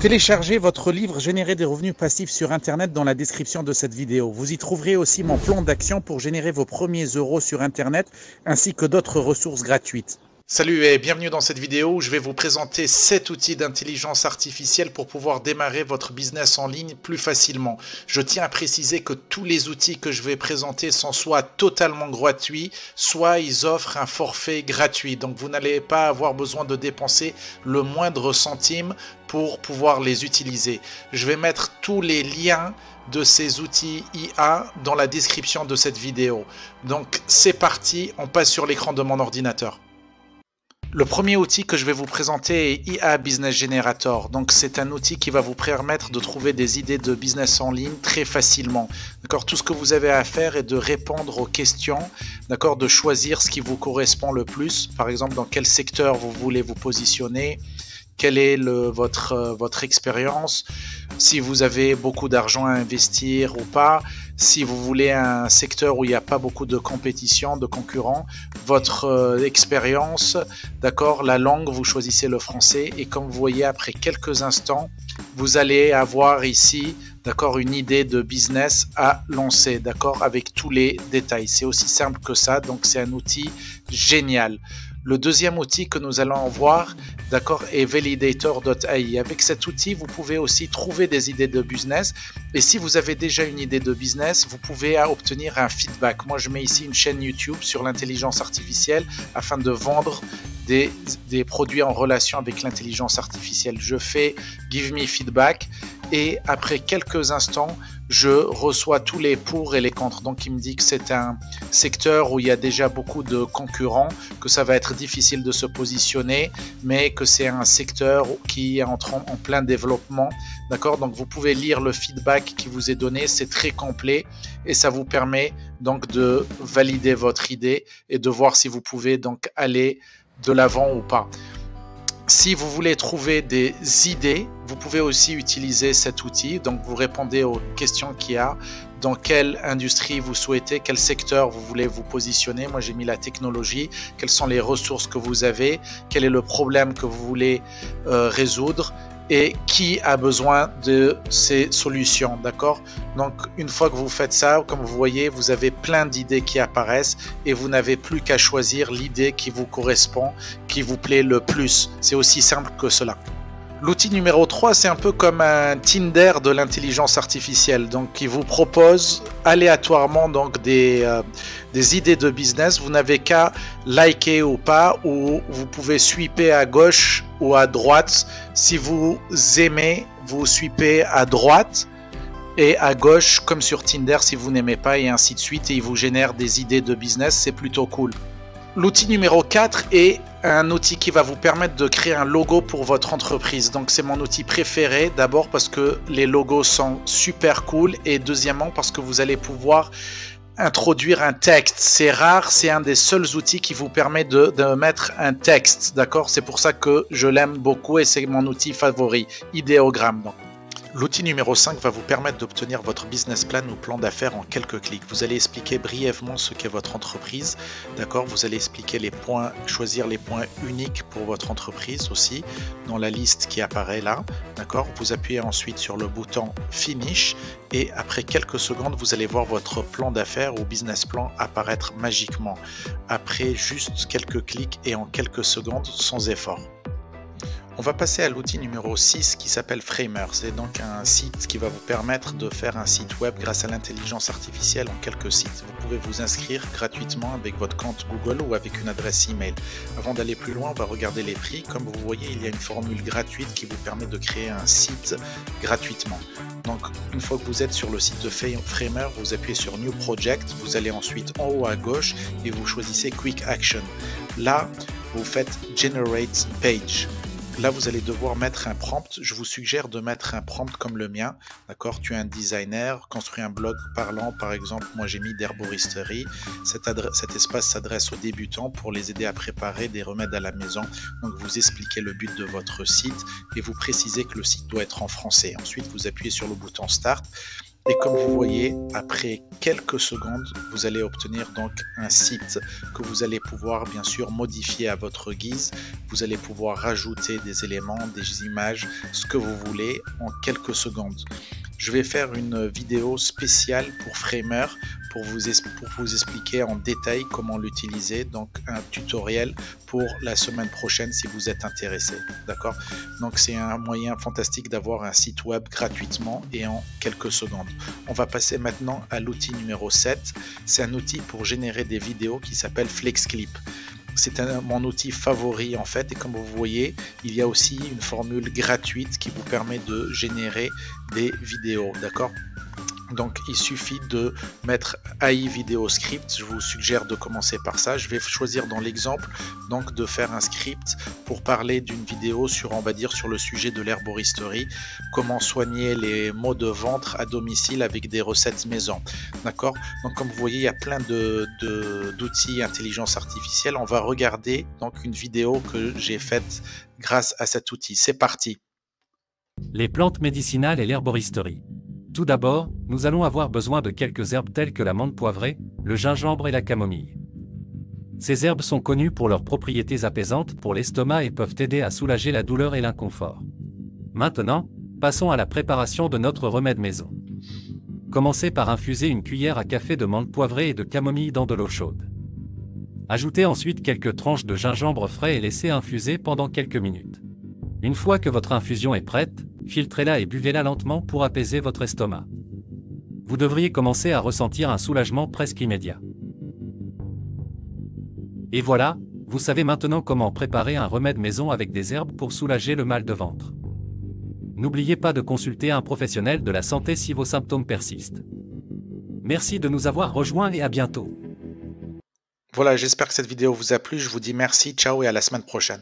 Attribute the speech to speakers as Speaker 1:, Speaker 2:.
Speaker 1: Téléchargez votre livre Générer des revenus passifs sur Internet dans la description de cette vidéo. Vous y trouverez aussi mon plan d'action pour générer vos premiers euros sur Internet ainsi que d'autres ressources gratuites.
Speaker 2: Salut et bienvenue dans cette vidéo où je vais vous présenter 7 outils d'intelligence artificielle pour pouvoir démarrer votre business en ligne plus facilement. Je tiens à préciser que tous les outils que je vais présenter sont soit totalement gratuits, soit ils offrent un forfait gratuit. Donc vous n'allez pas avoir besoin de dépenser le moindre centime pour pouvoir les utiliser. Je vais mettre tous les liens de ces outils IA dans la description de cette vidéo. Donc c'est parti, on passe sur l'écran de mon ordinateur. Le premier outil que je vais vous présenter est IA Business Generator. Donc c'est un outil qui va vous permettre de trouver des idées de business en ligne très facilement. D'accord, tout ce que vous avez à faire est de répondre aux questions, d'accord, de choisir ce qui vous correspond le plus. Par exemple, dans quel secteur vous voulez vous positionner, quelle est votre expérience, si vous avez beaucoup d'argent à investir ou pas, si vous voulez un secteur où il n'y a pas beaucoup de compétition, de concurrents, votre expérience, d'accord, la langue, vous choisissez le français et comme vous voyez après quelques instants, vous allez avoir ici, d'accord, une idée de business à lancer, d'accord, avec tous les détails. C'est aussi simple que ça, donc c'est un outil génial. Le deuxième outil que nous allons voir, d'accord, est Validator.ai. Avec cet outil, vous pouvez aussi trouver des idées de business. Et si vous avez déjà une idée de business, vous pouvez obtenir un feedback. Moi, je mets ici une chaîne YouTube sur l'intelligence artificielle afin de vendre des produits en relation avec l'intelligence artificielle. Je fais Give Me Feedback et après quelques instants, je reçois tous les pour et les contre. Donc, il me dit que c'est un secteur où il y a déjà beaucoup de concurrents, que ça va être difficile de se positionner, mais que c'est un secteur qui est en plein développement. D'accord? Donc, vous pouvez lire le feedback qui vous est donné. C'est très complet et ça vous permet donc de valider votre idée et de voir si vous pouvez donc aller de l'avant ou pas. Si vous voulez trouver des idées, vous pouvez aussi utiliser cet outil. Donc, vous répondez aux questions qu'il y a. Dans quelle industrie vous souhaitez, quel secteur vous voulez vous positionner. Moi, j'ai mis la technologie. Quelles sont les ressources que vous avez? Quel est le problème que vous voulez résoudre? Et qui a besoin de ces solutions, d'accord? Donc, une fois que vous faites ça, comme vous voyez, vous avez plein d'idées qui apparaissent et vous n'avez plus qu'à choisir l'idée qui vous correspond, qui vous plaît le plus. C'est aussi simple que cela. L'outil numéro 3, c'est un peu comme un Tinder de l'intelligence artificielle. Donc, il vous propose aléatoirement donc des idées de business. Vous n'avez qu'à liker ou pas, ou vous pouvez swiper à gauche ou à droite. Si vous aimez, vous swipez à droite et à gauche, comme sur Tinder, si vous n'aimez pas, et ainsi de suite. Et il vous génère des idées de business. C'est plutôt cool. L'outil numéro 4 est un outil qui va vous permettre de créer un logo pour votre entreprise. Donc c'est mon outil préféré, d'abord parce que les logos sont super cool et deuxièmement parce que vous allez pouvoir introduire un texte. C'est rare, c'est un des seuls outils qui vous permet de mettre un texte, d'accord? C'est pour ça que je l'aime beaucoup et c'est mon outil favori, Ideogram. Donc. L'outil numéro 5 va vous permettre d'obtenir votre business plan ou plan d'affaires en quelques clics. Vous allez expliquer brièvement ce qu'est votre entreprise, d'accord? Vous allez expliquer les points, choisir les points uniques pour votre entreprise aussi, dans la liste qui apparaît là, d'accord? Vous appuyez ensuite sur le bouton Finish et après quelques secondes, vous allez voir votre plan d'affaires ou business plan apparaître magiquement. Après juste quelques clics et en quelques secondes, sans effort. On va passer à l'outil numéro 6 qui s'appelle Framer. C'est donc un site qui va vous permettre de faire un site web grâce à l'intelligence artificielle en quelques sites. Vous pouvez vous inscrire gratuitement avec votre compte Google ou avec une adresse email. Avant d'aller plus loin, on va regarder les prix. Comme vous voyez, il y a une formule gratuite qui vous permet de créer un site gratuitement. Donc, une fois que vous êtes sur le site de Framer, vous appuyez sur New Project, vous allez ensuite en haut à gauche et vous choisissez Quick Action. Là, vous faites Generate Page. Là, vous allez devoir mettre un prompt. Je vous suggère de mettre un prompt comme le mien. D'accord? Tu es un designer, construis un blog parlant. Par exemple, moi j'ai mis d'herboristerie. Cet espace s'adresse aux débutants pour les aider à préparer des remèdes à la maison. Donc, vous expliquez le but de votre site et vous précisez que le site doit être en français. Ensuite, vous appuyez sur le bouton Start. Et comme vous voyez, après quelques secondes, vous allez obtenir donc un site que vous allez pouvoir bien sûr modifier à votre guise. Vous allez pouvoir rajouter des éléments, des images, ce que vous voulez en quelques secondes. Je vais faire une vidéo spéciale pour Framer pour vous expliquer en détail comment l'utiliser, donc un tutoriel pour la semaine prochaine si vous êtes intéressé, d'accord? Donc c'est un moyen fantastique d'avoir un site web gratuitement et en quelques secondes. On va passer maintenant à l'outil numéro 7, c'est un outil pour générer des vidéos qui s'appelle FlexClip. C'est mon outil favori en fait, et comme vous voyez, il y a aussi une formule gratuite qui vous permet de générer des vidéos, d'accord? Donc il suffit de mettre AI Video Script, je vous suggère de commencer par ça. Je vais choisir dans l'exemple donc de faire un script pour parler d'une vidéo sur, on va dire, sur le sujet de l'herboristerie, comment soigner les maux de ventre à domicile avec des recettes maison, d'accord? Donc comme vous voyez, il y a plein d'outils intelligence artificielle. On va regarder donc une vidéo que j'ai faite grâce à cet outil. C'est parti.
Speaker 3: Les plantes médicinales et l'herboristerie. Tout d'abord, nous allons avoir besoin de quelques herbes telles que la menthe poivrée, le gingembre et la camomille. Ces herbes sont connues pour leurs propriétés apaisantes pour l'estomac et peuvent aider à soulager la douleur et l'inconfort. Maintenant, passons à la préparation de notre remède maison. Commencez par infuser une cuillère à café de menthe poivrée et de camomille dans de l'eau chaude. Ajoutez ensuite quelques tranches de gingembre frais et laissez infuser pendant quelques minutes. Une fois que votre infusion est prête, filtrez-la et buvez-la lentement pour apaiser votre estomac. Vous devriez commencer à ressentir un soulagement presque immédiat. Et voilà, vous savez maintenant comment préparer un remède maison avec des herbes pour soulager le mal de ventre. N'oubliez pas de consulter un professionnel de la santé si vos symptômes persistent. Merci de nous avoir rejoints et à bientôt.
Speaker 2: Voilà, j'espère que cette vidéo vous a plu. Je vous dis merci, ciao et à la semaine prochaine.